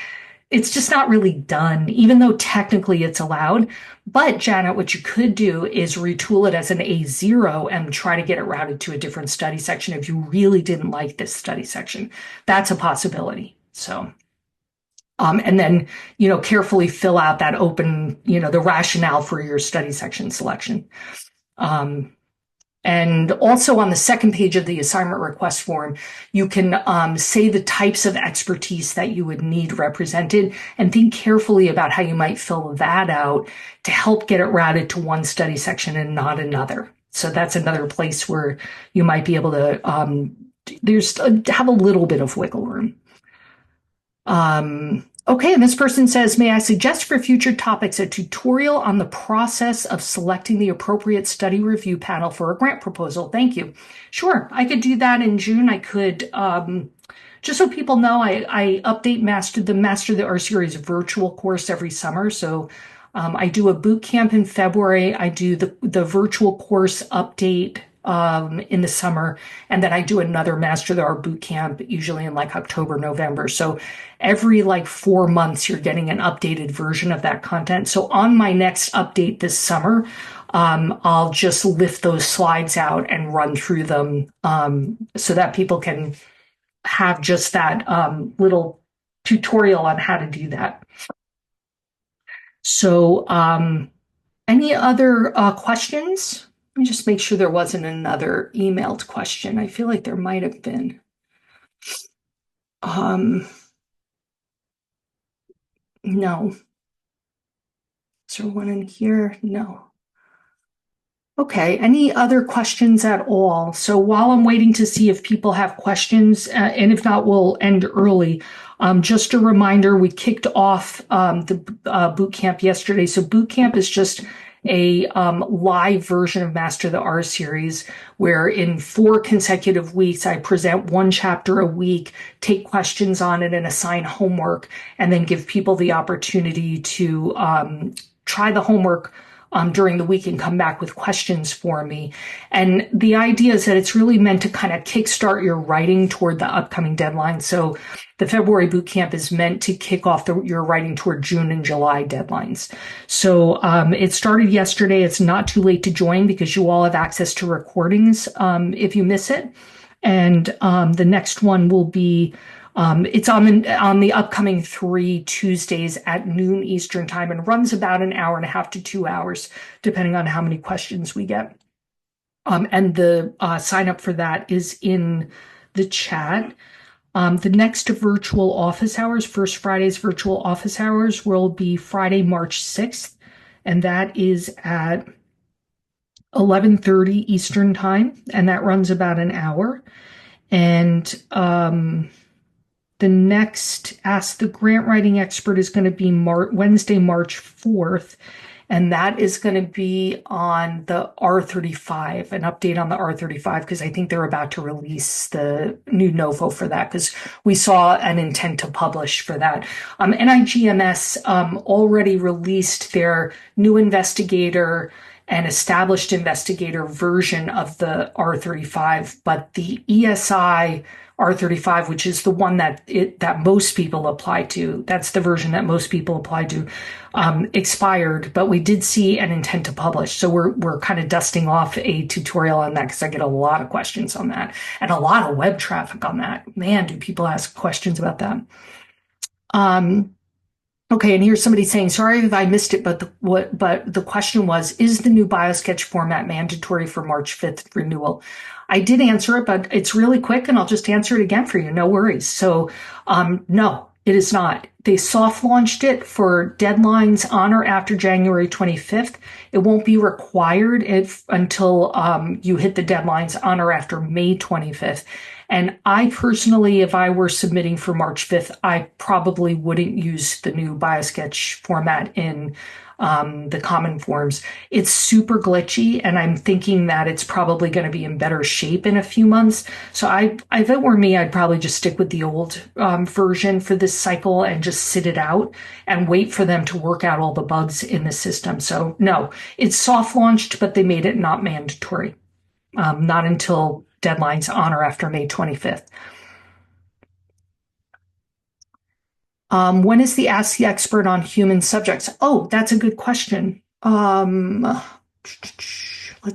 It's just not really done, even though technically it's allowed. But Janet, what you could do is retool it as an A0 and try to get it routed to a different study section if you really didn't like this study section. That's a possibility. So, and then, carefully fill out that open, the rationale for your study section selection. And also on the second page of the assignment request form, you can say the types of expertise that you would need represented, and think carefully about how you might fill that out to help get it routed to one study section and not another. So that's another place where you might be able to have a little bit of wiggle room. Okay, and this person says, may I suggest for future topics a tutorial on the process of selecting the appropriate study review panel for a grant proposal? Thank you. Sure, I could do that in June. I could, just so people know, I update the Master the R Series virtual course every summer. So I do a boot camp in February. I do the virtual course update in the summer, and then I do another Master the Art boot camp usually in like October, November. So every like 4 months you're getting an updated version of that content. So on my next update this summer, I'll just lift those slides out and run through them so that people can have just that little tutorial on how to do that. So any other questions? Let me just make sure there wasn't another emailed question. I feel like there might have been. No. Is there one in here? No. Okay, any other questions at all? So while I'm waiting to see if people have questions, and if not, we'll end early. Just a reminder, we kicked off the boot camp yesterday. So boot camp is just a live version of Master the R series, where in 4 consecutive weeks, I present one chapter a week, take questions on it and assign homework, and then give people the opportunity to try the homework during the week and come back with questions for me. And the idea is that it's really meant to kind of kickstart your writing toward the upcoming deadline. So the February boot camp is meant to kick off your writing toward June and July deadlines. So it started yesterday. It's not too late to join because you all have access to recordings if you miss it. And the next one will be it's on the upcoming 3 Tuesdays at noon Eastern time, and runs about an hour and a half to 2 hours, depending on how many questions we get. And the sign up for that is in the chat. The next virtual office hours, First Friday's virtual office hours, will be Friday, March 6th, and that is at 11:30 Eastern time, and that runs about an hour. And the next Ask the Grant Writing Expert is going to be Wednesday, March 4th, and that is going to be on the R35, an update on the R35, because I think they're about to release the new NOFO for that, because we saw an intent to publish for that. NIGMS already released their new investigator and established investigator version of the R35, but the ESI R35, which is the one that most people apply to. That's the version that most people apply to, expired, but we did see an intent to publish. So we're kind of dusting off a tutorial on that because I get a lot of questions on that and a lot of web traffic on that. Man, do people ask questions about that? Okay, and here's somebody saying, sorry if I missed it, but the question was, is the new biosketch format mandatory for March 5th renewal? I did answer it, but it's really quick and I'll just answer it again for you. No worries. So, no, it is not. They soft launched it for deadlines on or after January 25th. It won't be required until you hit the deadlines on or after May 25th. And I personally, if I were submitting for March 5th, I probably wouldn't use the new biosketch format in the common forms. It's super glitchy, and I'm thinking that it's probably going to be in better shape in a few months. So if it were me, I'd probably just stick with the old version for this cycle and just sit it out and wait for them to work out all the bugs in the system. So no, it's soft launched, but they made it not mandatory, not until deadlines on or after May 25th. When is the Ask the Expert on Human Subjects? Oh, that's a good question. Let's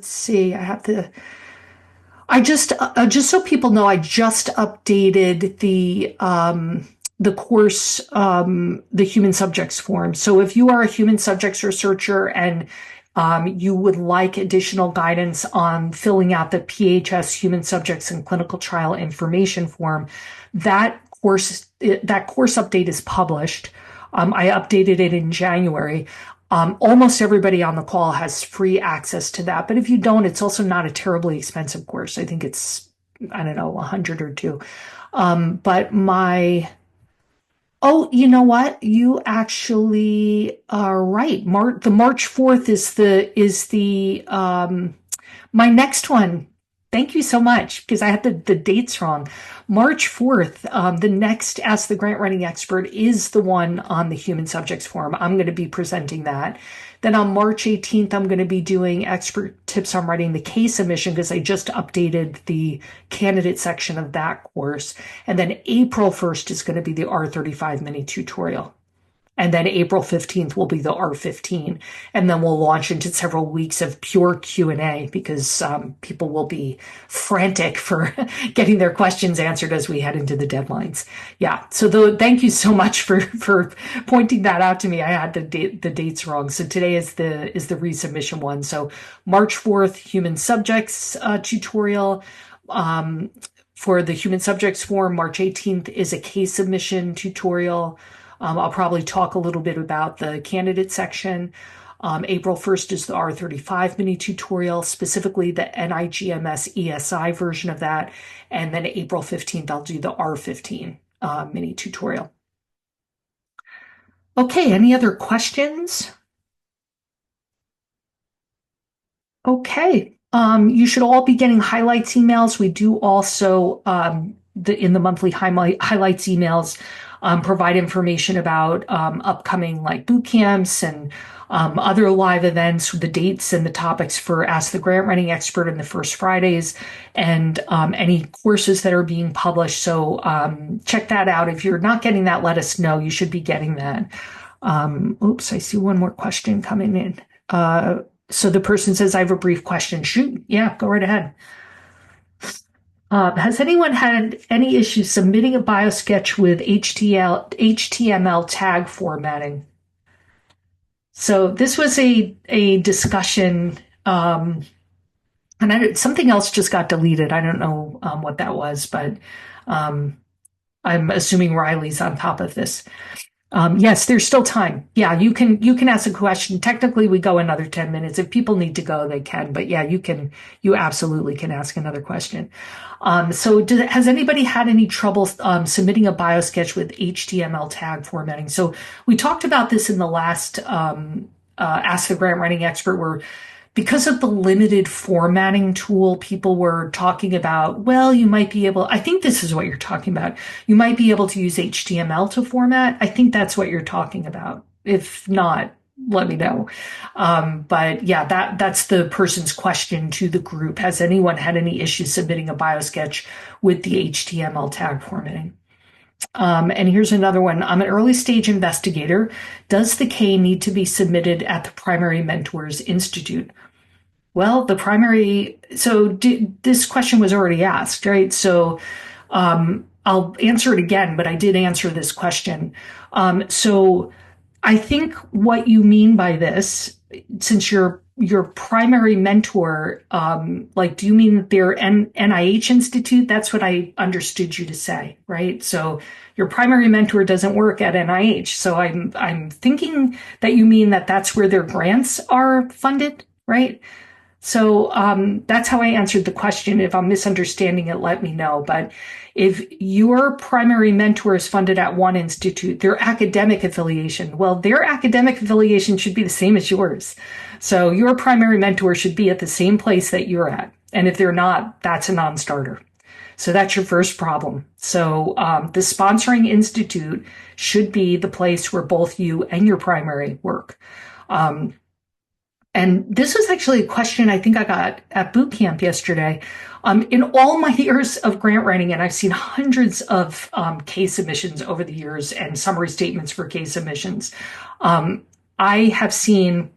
see. I just so people know, I just updated the course, the human subjects form. So if you are a human subjects researcher and you would like additional guidance on filling out the PHS human subjects and clinical trial information form, that course update is published. I updated it in January. Almost everybody on the call has free access to that. But if you don't, it's also not a terribly expensive course. I think it's, I don't know, 100 or two. Oh, you know what? You actually are right. The March 4th is the my next one. Thank you so much, because I had the dates wrong. March 4th, the next Ask the Grant Writing Expert is the one on the human subjects form. I'm going to be presenting that. Then on March 18th, I'm going to be doing expert tips on writing the K submission, because I just updated the candidate section of that course. And then April 1st is going to be the R35 mini tutorial. And then April 15th will be the R15. And then we'll launch into several weeks of pure Q&A, because people will be frantic for getting their questions answered as we head into the deadlines. Yeah. So thank you so much for pointing that out to me. I had the dates wrong. So today is the resubmission one. So March 4th, human subjects tutorial. For the human subjects form, March 18th is a case submission tutorial. I'll probably talk a little bit about the candidate section. April 1st is the R35 mini tutorial, specifically the NIGMS ESI version of that. And then April 15th, I'll do the R15 mini tutorial. Okay, any other questions? Okay, you should all be getting highlights emails. We do also, in the monthly highlights emails, provide information about upcoming like boot camps and other live events, the dates and the topics for Ask the Grant Writing Expert in the first Fridays, and any courses that are being published. So check that out. If you're not getting that, let us know. You should be getting that. Oops, I see one more question coming in. So the person says, I have a brief question. Shoot. Yeah, go right ahead. Has anyone had any issues submitting a biosketch with HTML tag formatting? So this was a discussion, and something else just got deleted. I don't know what that was, but I'm assuming Riley's on top of this. Yes, there's still time. Yeah, you can ask a question. Technically, we go another 10 minutes. If people need to go, they can. But yeah, you absolutely can ask another question. So has anybody had any trouble submitting a biosketch with HTML tag formatting? So we talked about this in the last Ask the Grant Writing Expert, where because of the limited formatting tool, people were talking about, well, you might be able, I think this is what you're talking about. You might be able to use HTML to format. I think that's what you're talking about. If not, let me know. But yeah, that's the person's question to the group. Has anyone had any issues submitting a biosketch with the HTML tag formatting? And here's another one. I'm an early stage investigator. Does the K need to be submitted at the primary mentors institute? Well, this question was already asked, right? So I'll answer it again, but I did answer this question. So I think what you mean by this, since your primary mentor, like, do you mean that they're NIH Institute? That's what I understood you to say, right? So your primary mentor doesn't work at NIH. So I'm thinking that you mean that that's where their grants are funded, right? So that's how I answered the question. If I'm misunderstanding it, let me know. But if your primary mentor is funded at one institute, their academic affiliation, well, their academic affiliation should be the same as yours. So your primary mentor should be at the same place that you're at. And if they're not, that's a non-starter. So that's your first problem. So the sponsoring institute should be the place where both you and your primary work. And this was actually a question I think I got at boot camp yesterday. In all my years of grant writing, and I've seen hundreds of case submissions over the years and summary statements for case submissions, I have seen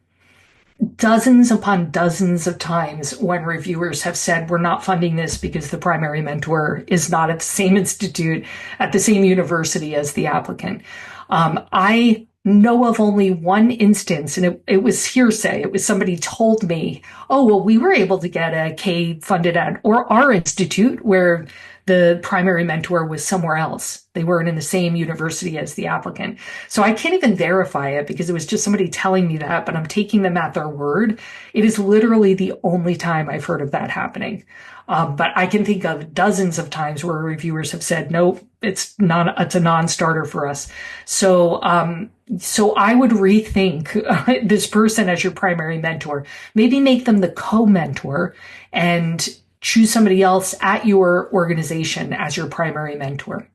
dozens upon dozens of times when reviewers have said, we're not funding this because the primary mentor is not at the same institute, at the same university as the applicant. I know of only one instance, and it was hearsay. It was somebody told me, oh, well, we were able to get a K funded at or our institute where the primary mentor was somewhere else. They weren't in the same university as the applicant. So I can't even verify it because it was just somebody telling me that, but I'm taking them at their word. It is literally the only time I've heard of that happening. But I can think of dozens of times where reviewers have said, nope, it's a non-starter for us. So I would rethink this person as your primary mentor. Maybe make them the co-mentor and choose somebody else at your organization as your primary mentor.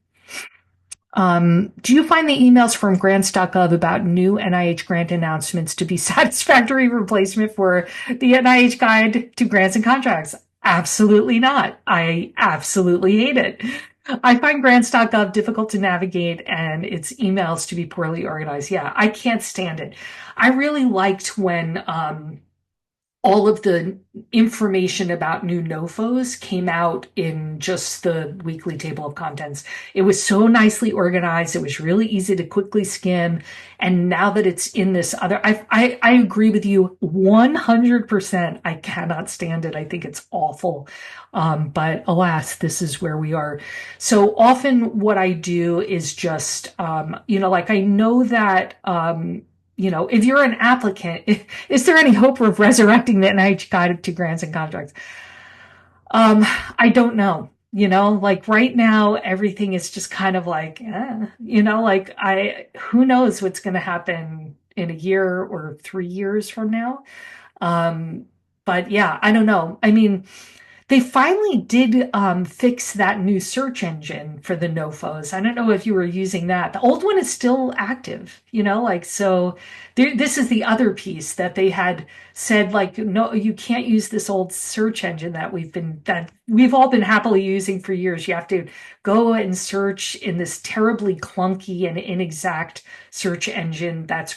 Do you find the emails from grants.gov about new NIH grant announcements to be satisfactory replacement for the NIH guide to grants and contracts? Absolutely not. I absolutely hate it. I find grants.gov difficult to navigate and its emails to be poorly organized. Yeah, I can't stand it. I really liked when all of the information about new NOFOs came out in just the weekly table of contents. It was so nicely organized. It was really easy to quickly skim. And now that it's in this other, I agree with you 100%. I cannot stand it. I think it's awful. But alas, this is where we are. So often what I do is just, like I know that, if you're an applicant, is there any hope of resurrecting the NIH guide to grants and contracts? I don't know. Like right now, everything is just kind of like, who knows what's going to happen in a year or 3 years from now. But yeah, I don't know. I mean, they finally did fix that new search engine for the NOFOs. I don't know if you were using that. The old one is still active, so this is the other piece that they had said, like, no, you can't use this old search engine that we've all been happily using for years. You have to go and search in this terribly clunky and inexact search engine that's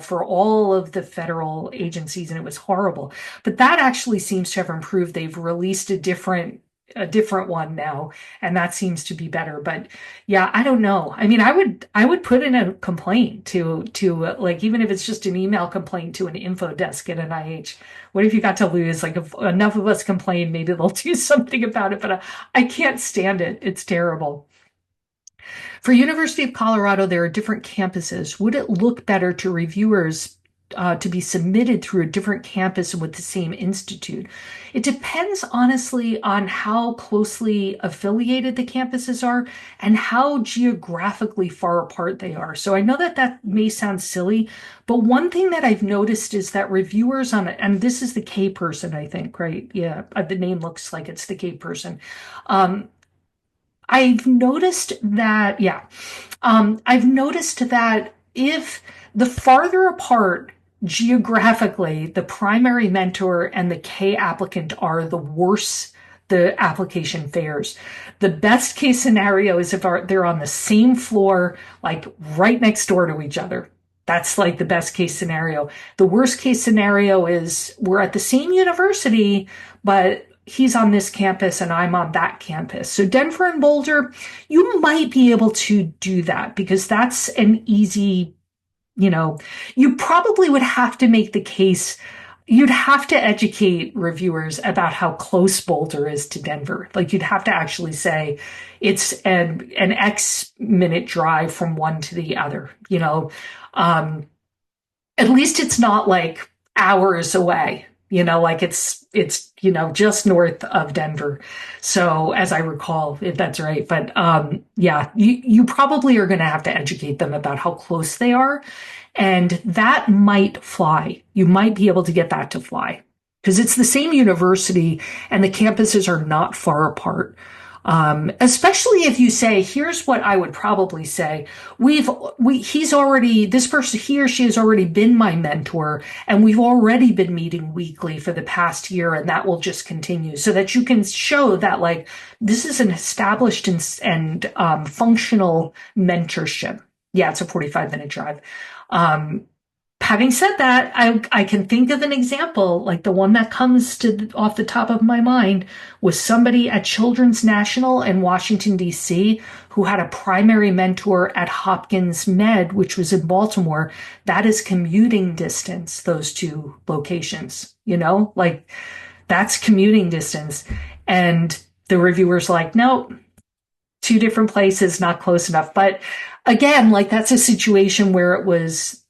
for all of the federal agencies, and it was horrible. But that actually seems to have improved. They've released a different one now, and that seems to be better. But yeah, I don't know. I mean, I would put in a complaint to like, even if it's just an email complaint to an info desk at NIH. What have you got to lose? Like, if enough of us complain, maybe they'll do something about it. But I can't stand it. It's terrible. For University of Colorado, there are different campuses. Would it look better to reviewers to be submitted through a different campus with the same institute? It depends, honestly, on how closely affiliated the campuses are and how geographically far apart they are. So I know that may sound silly, but one thing that I've noticed is that reviewers and this is the K person, I think, right? Yeah, the name looks like it's the K person. I've noticed that if the farther apart geographically, the primary mentor and the K applicant are the worse the application fares. The best case scenario is if they're on the same floor, like right next door to each other. That's like the best case scenario. The worst case scenario is we're at the same university, but he's on this campus and I'm on that campus. So Denver and Boulder, you might be able to do that because that's an easy, you probably would have to make the case. You'd have to educate reviewers about how close Boulder is to Denver. Like you'd have to actually say it's an X minute drive from one to the other, at least it's not like hours away, like it's just north of Denver. So as I recall, if that's right. But yeah, you probably are going to have to educate them about how close they are. And that might fly. You might be able to get that to fly because it's the same university and the campuses are not far apart. Especially if you say, here's what I would probably say. This person, he or she has already been my mentor and we've already been meeting weekly for the past year and that will just continue so that you can show that like this is an established and functional mentorship. Yeah, it's a 45-minute drive. Having said that, I can think of an example, like the one that comes off the top of my mind was somebody at Children's National in Washington, D.C., who had a primary mentor at Hopkins Med, which was in Baltimore. That is commuting distance, those two locations, like that's commuting distance. And the reviewer's like, no, two different places, not close enough. But again, like that's a situation where it wasn't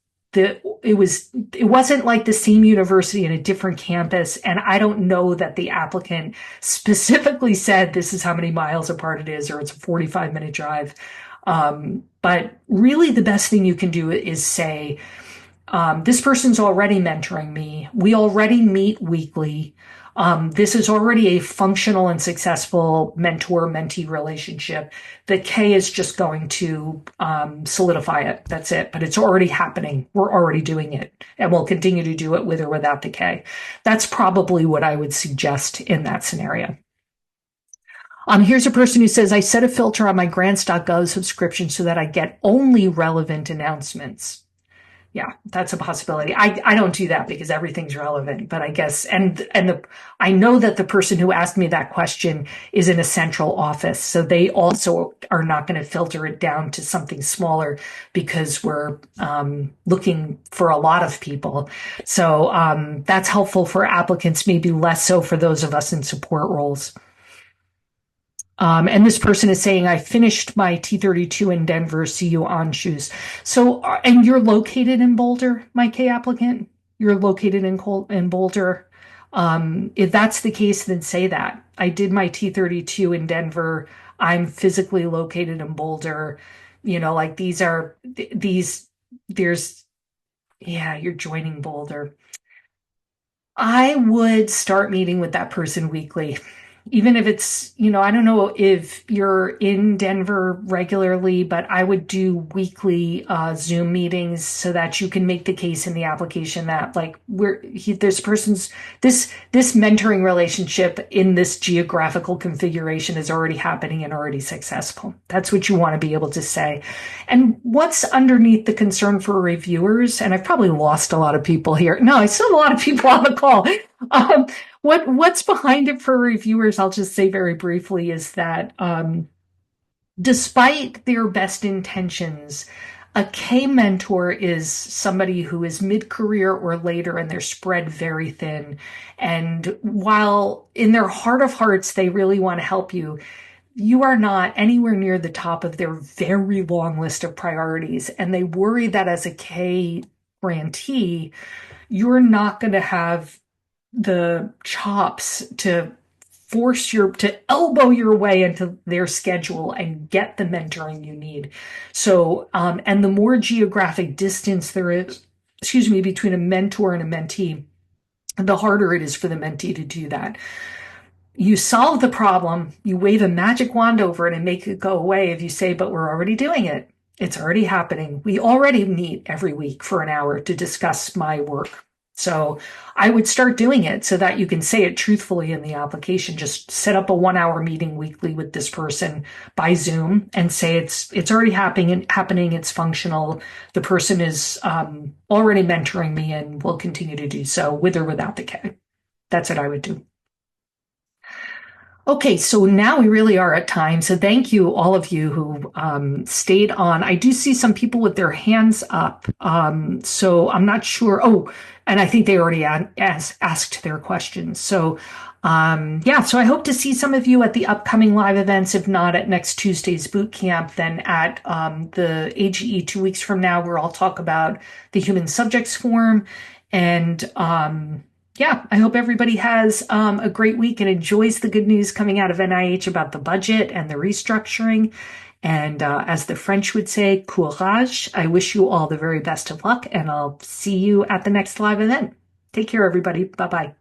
like the same university in a different campus. And I don't know that the applicant specifically said this is how many miles apart it is, or it's a 45-minute drive. But really the best thing you can do is say, this person's already mentoring me. We already meet weekly. This is already a functional and successful mentor-mentee relationship. The K is just going to solidify it. That's it. But it's already happening. We're already doing it. And we'll continue to do it with or without the K. That's probably what I would suggest in that scenario. Here's a person who says, I set a filter on my grants.gov subscription so that I get only relevant announcements. Yeah, that's a possibility. I don't do that because everything's relevant, but I guess, I know that the person who asked me that question is in a central office. So they also are not going to filter it down to something smaller because we're, looking for a lot of people. So, that's helpful for applicants, maybe less so for those of us in support roles. And this person is saying, I finished my T32 in Denver. See you on shoes. So, and you're located in Boulder, my K applicant? You're located in Boulder. If that's the case, then say that. I did my T32 in Denver. I'm physically located in Boulder. Like you're joining Boulder. I would start meeting with that person weekly. Even if it's, I don't know if you're in Denver regularly, but I would do weekly Zoom meetings so that you can make the case in the application that like this mentoring relationship in this geographical configuration is already happening and already successful. That's what you want to be able to say. And what's underneath the concern for reviewers, and I've probably lost a lot of people here. No, I still have a lot of people on the call. What's behind it for reviewers, I'll just say very briefly, is that despite their best intentions, a K mentor is somebody who is mid-career or later and they're spread very thin. And while in their heart of hearts, they really want to help you, you are not anywhere near the top of their very long list of priorities. And they worry that as a K grantee, you're not going to have the chops to elbow your way into their schedule and get the mentoring you need. So, and the more geographic distance there is, between a mentor and a mentee, the harder it is for the mentee to do that. You solve the problem, you wave a magic wand over it and make it go away if you say, but we're already doing it. It's already happening. We already meet every week for an hour to discuss my work. So I would start doing it so that you can say it truthfully in the application. Just set up a 1 hour meeting weekly with this person by Zoom and say it's already happening. It's functional. The person is already mentoring me and will continue to do so with or without the K. That's what I would do. Okay, so now we really are at time. So thank you, all of you who stayed on. I do see some people with their hands up. So I'm not sure. Oh, and I think they already asked their questions. So yeah, so I hope to see some of you at the upcoming live events. If not at next Tuesday's boot camp, then at the AGE 2 weeks from now, where I'll talk about the human subjects form. And yeah, I hope everybody has a great week and enjoys the good news coming out of NIH about the budget and the restructuring. And as the French would say, courage. I wish you all the very best of luck, and I'll see you at the next live event. Take care, everybody. Bye bye.